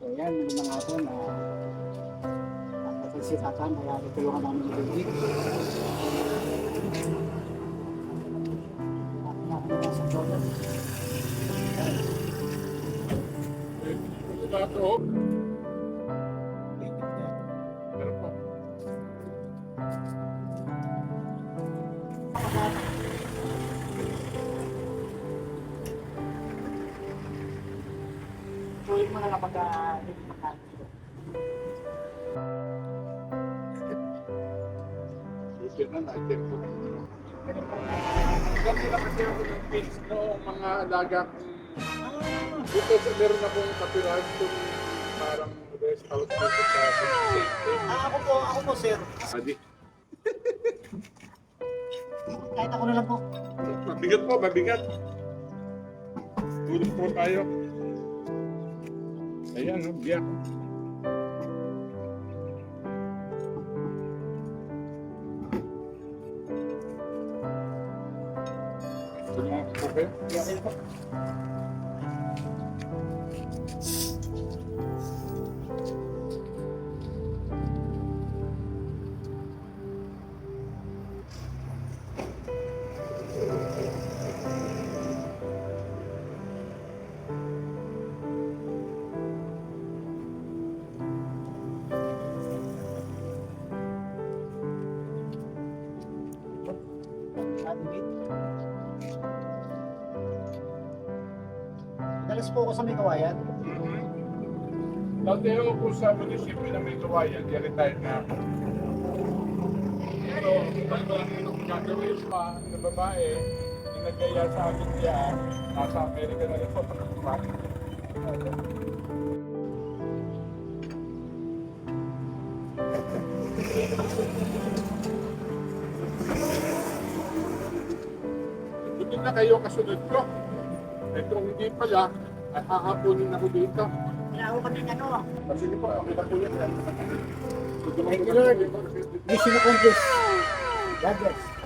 So yan, yung mga aso na nagsisitakan, kaya tutulungan namin yung baby. Sa toilet. Pero po. Tuloy mo na lang hindi magkakalit. Susunod na natin po. Kasi na kasi ako ng pins noong mga alaga kong dito meron akong kapirahan kung parang rest house dito sa safety. Ako po, sir. Adi. Kahit ako na lang po. Mabigat po, mabigat. Tulong po tayo. Ayan, no, biyak. Tulungan po kayo. Okay po. Dalas po ako sa may kawayan. Dati ako po sa munisipyo na may kawayan, retired na ako. Pero, ang gagawin pa na babae, yung nagaya sa akin diyan, nasa Amerika na rin po, pagkakabali. Buti na kayo kasunod ko. Ito hindi pala, at hahapunin ako dito. Wala ako kami ano. Sige po, okay na po yan. Thank you, Lord. Mission accomplished. God bless.